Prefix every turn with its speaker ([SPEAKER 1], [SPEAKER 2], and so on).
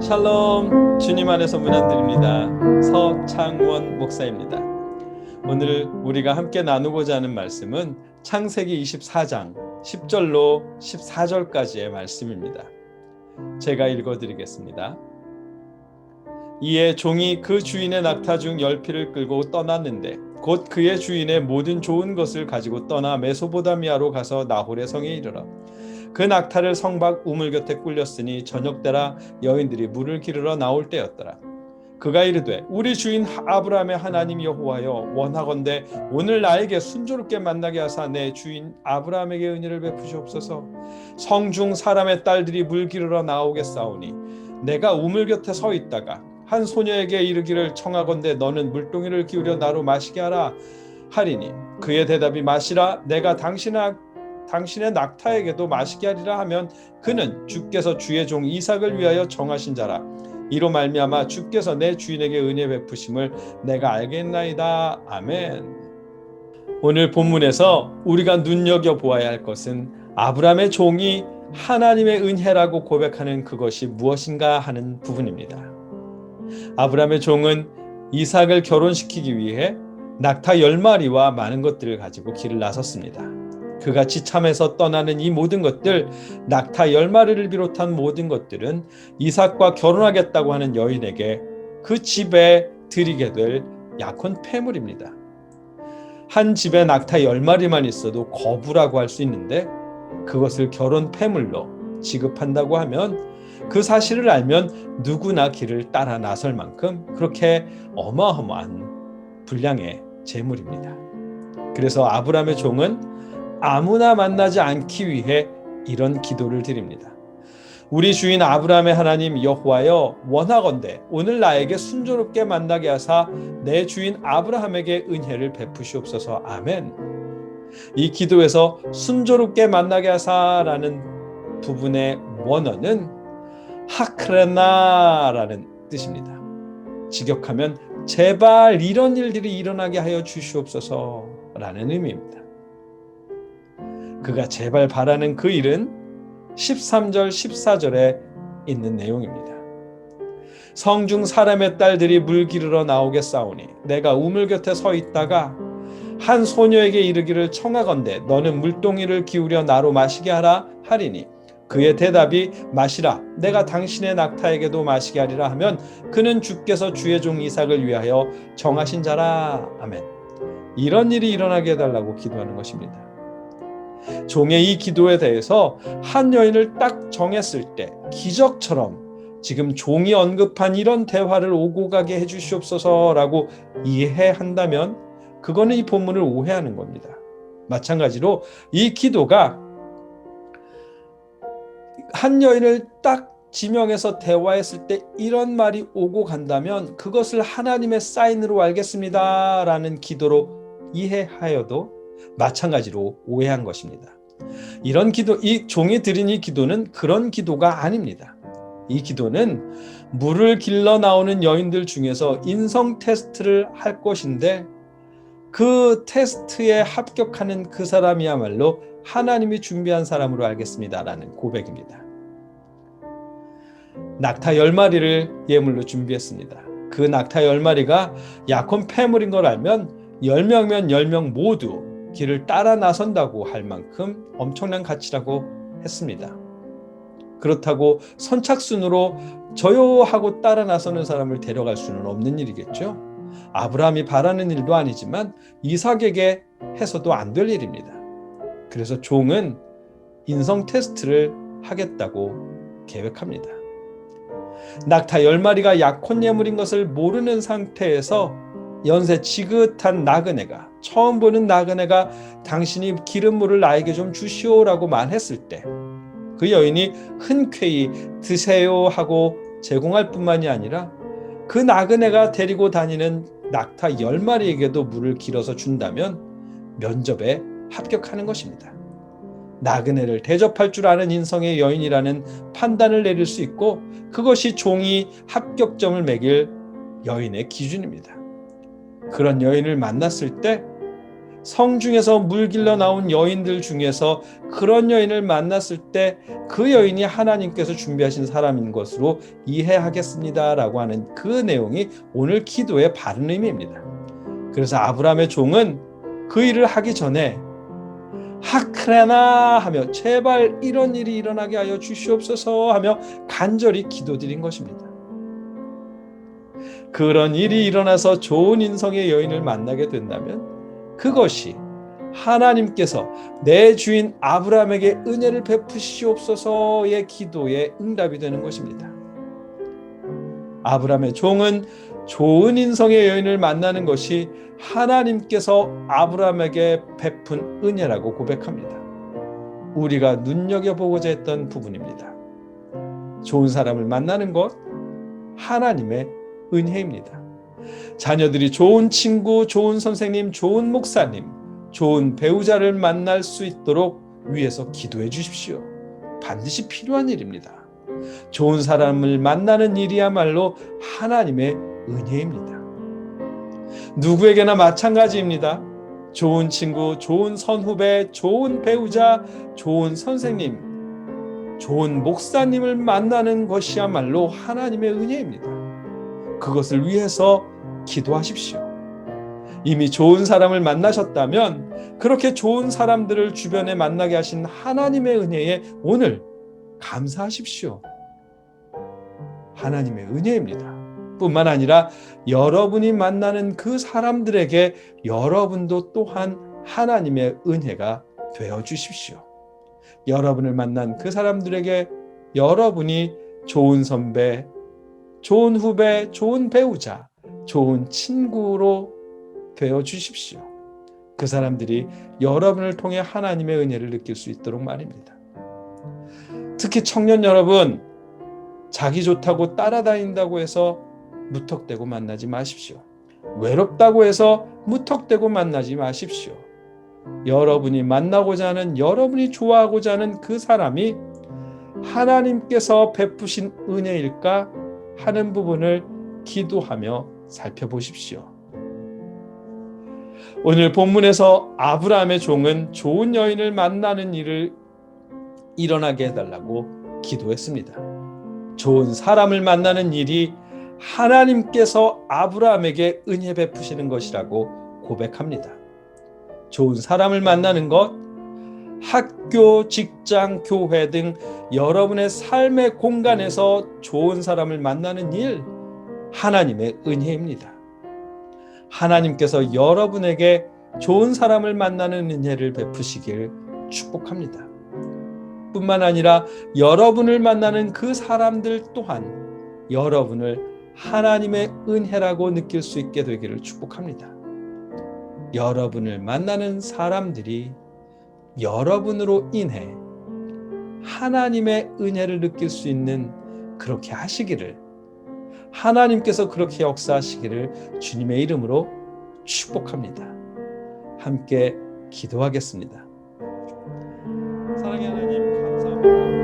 [SPEAKER 1] 샬롬, 주님 안에서 문안드립니다. 서창원 목사입니다. 오늘 우리가 함께 나누고자 하는 말씀은 창세기 24장 10절로 14절까지의 말씀입니다. 제가 읽어드리겠습니다. 이에 종이 그 주인의 낙타 중 10피를 끌고 떠났는데 곧 그의 주인의 모든 좋은 것을 가지고 떠나 메소포다미아로 가서 나홀의 성에 이르러 그 낙타를 성 밖 우물 곁에 꿀렸으니 저녁때라 여인들이 물을 기르러 나올 때였더라. 그가 이르되 우리 주인 아브라함의 하나님 여호와여, 원하건대 오늘 나에게 순조롭게 만나게 하사 내 주인 아브라함에게 은혜를 베푸시옵소서. 성중 사람의 딸들이 물 기르러 나오겠사오니 내가 우물 곁에 서 있다가 한 소녀에게 이르기를 청하건대 너는 물동이를 기울여 나로 마시게 하라 하리니 그의 대답이 마시라, 내가 당신의 낙타에게도 마시게 하리라 하면 그는 주께서 주의 종 이삭을 위하여 정하신 자라. 이로 말미암아 주께서 내 주인에게 은혜 베푸심을 내가 알겠나이다. 아멘. 오늘 본문에서 우리가 눈여겨보아야 할 것은 아브라함의 종이 하나님의 은혜라고 고백하는 그것이 무엇인가 하는 부분입니다. 아브라함의 종은 이삭을 결혼시키기 위해 낙타 10마리와 많은 것들을 가지고 길을 나섰습니다. 그같이 참에서 떠나는 이 모든 것들, 낙타 10마리를 비롯한 모든 것들은 이삭과 결혼하겠다고 하는 여인에게 그 집에 드리게 될 약혼 폐물입니다. 한 집에 낙타 10마리만 있어도 거부라고 할 수 있는데 그것을 결혼 폐물로 지급한다고 하면 그 사실을 알면 누구나 길을 따라 나설 만큼 그렇게 어마어마한 분량의 재물입니다. 그래서 아브라함의 종은 아무나 만나지 않기 위해 이런 기도를 드립니다. 우리 주인 아브라함의 하나님 여호와여, 원하건대 오늘 나에게 순조롭게 만나게 하사 내 주인 아브라함에게 은혜를 베푸시옵소서. 아멘. 이 기도에서 순조롭게 만나게 하사라는 부분의 원어는 하크레나라는 뜻입니다. 직역하면 제발 이런 일들이 일어나게 하여 주시옵소서라는 의미입니다. 그가 제발 바라는 그 일은 13절 14절에 있는 내용입니다. 성중 사람의 딸들이 물 기르러 나오겠사오니 내가 우물 곁에 서 있다가 한 소녀에게 이르기를 청하건대 너는 물동이를 기울여 나로 마시게 하라 하리니 그의 대답이 마시라, 내가 당신의 낙타에게도 마시게 하리라 하면 그는 주께서 주의 종 이삭을 위하여 정하신 자라. 아멘. 이런 일이 일어나게 해달라고 기도하는 것입니다. 종의 이 기도에 대해서 한 여인을 딱 정했을 때 기적처럼 지금 종이 언급한 이런 대화를 오고 가게 해주시옵소서라고 이해한다면 그거는 이 본문을 오해하는 겁니다. 마찬가지로 이 기도가 한 여인을 딱 지명해서 대화했을 때 이런 말이 오고 간다면 그것을 하나님의 사인으로 알겠습니다 라는 기도로 이해하여도 마찬가지로 오해한 것입니다. 이런 기도, 이 종이 드린 이 기도는 그런 기도가 아닙니다. 이 기도는 물을 길러 나오는 여인들 중에서 인성 테스트를 할 것인데 그 테스트에 합격하는 그 사람이야말로 하나님이 준비한 사람으로 알겠습니다라는 고백입니다. 낙타 10마리를 예물로 준비했습니다. 그 낙타 10마리가 약혼 폐물인 걸 알면 10명면 10명 모두 길을 따라 나선다고 할 만큼 엄청난 가치라고 했습니다. 그렇다고 선착순으로 저요 하고 따라 나서는 사람을 데려갈 수는 없는 일이겠죠. 아브라함이 바라는 일도 아니지만 이삭에게 해서도 안 될 일입니다. 그래서 종은 인성 테스트를 하겠다고 계획합니다. 낙타 10마리가 약혼 예물인 것을 모르는 상태에서 연세 지긋한 나그네가, 처음 보는 나그네가 당신이 기름물을 나에게 좀 주시오라고 말했을 때 그 여인이 흔쾌히 드세요 하고 제공할 뿐만이 아니라 그 나그네가 데리고 다니는 낙타 10마리에게도 물을 길어서 준다면 면접에 합격하는 것입니다. 나그네를 대접할 줄 아는 인성의 여인이라는 판단을 내릴 수 있고 그것이 종이 합격점을 매길 여인의 기준입니다. 그런 여인을 만났을 때 성중에서 물 길러 나온 여인들 중에서 그런 여인을 만났을 때 그 여인이 하나님께서 준비하신 사람인 것으로 이해하겠습니다라고 하는 그 내용이 오늘 기도의 바른 의미입니다. 그래서 아브라함의 종은 그 일을 하기 전에 하크레나 하며 제발 이런 일이 일어나게 하여 주시옵소서 하며 간절히 기도드린 것입니다. 그런 일이 일어나서 좋은 인성의 여인을 만나게 된다면 그것이 하나님께서 내 주인 아브라함에게 은혜를 베푸시옵소서의 기도의 응답이 되는 것입니다. 아브라함의 종은 좋은 인성의 여인을 만나는 것이 하나님께서 아브라함에게 베푼 은혜라고 고백합니다. 우리가 눈여겨보고자 했던 부분입니다. 좋은 사람을 만나는 것, 하나님의 은혜입니다. 자녀들이 좋은 친구, 좋은 선생님, 좋은 목사님, 좋은 배우자를 만날 수 있도록 위해서 기도해 주십시오. 반드시 필요한 일입니다. 좋은 사람을 만나는 일이야말로 하나님의 은혜입니다. 누구에게나 마찬가지입니다. 좋은 친구, 좋은 선후배, 좋은 배우자, 좋은 선생님, 좋은 목사님을 만나는 것이야말로 하나님의 은혜입니다. 그것을 위해서 기도하십시오. 이미 좋은 사람을 만나셨다면 그렇게 좋은 사람들을 주변에 만나게 하신 하나님의 은혜에 오늘 감사하십시오. 하나님의 은혜입니다. 뿐만 아니라 여러분이 만나는 그 사람들에게 여러분도 또한 하나님의 은혜가 되어 주십시오. 여러분을 만난 그 사람들에게 여러분이 좋은 선배, 좋은 후배, 좋은 배우자, 좋은 친구로 되어 주십시오. 그 사람들이 여러분을 통해 하나님의 은혜를 느낄 수 있도록 말입니다. 특히 청년 여러분, 자기 좋다고 따라다닌다고 해서 무턱대고 만나지 마십시오. 외롭다고 해서 무턱대고 만나지 마십시오. 여러분이 만나고자 하는, 여러분이 좋아하고자 하는 그 사람이 하나님께서 베푸신 은혜일까 하는 부분을 기도하며 살펴보십시오. 오늘 본문에서 아브라함의 종은 좋은 여인을 만나는 일을 일어나게 해달라고 기도했습니다. 좋은 사람을 만나는 일이 하나님께서 아브라함에게 은혜 베푸시는 것이라고 고백합니다. 좋은 사람을 만나는 것, 학교, 직장, 교회 등 여러분의 삶의 공간에서 좋은 사람을 만나는 일, 하나님의 은혜입니다. 하나님께서 여러분에게 좋은 사람을 만나는 은혜를 베푸시길 축복합니다. 뿐만 아니라 여러분을 만나는 그 사람들 또한 여러분을 하나님의 은혜라고 느낄 수 있게 되기를 축복합니다. 여러분을 만나는 사람들이 여러분으로 인해 하나님의 은혜를 느낄 수 있는 그렇게 하시기를, 하나님께서 그렇게 역사하시기를 주님의 이름으로 축복합니다. 함께 기도하겠습니다. 사랑의 하나님, 감사합니다.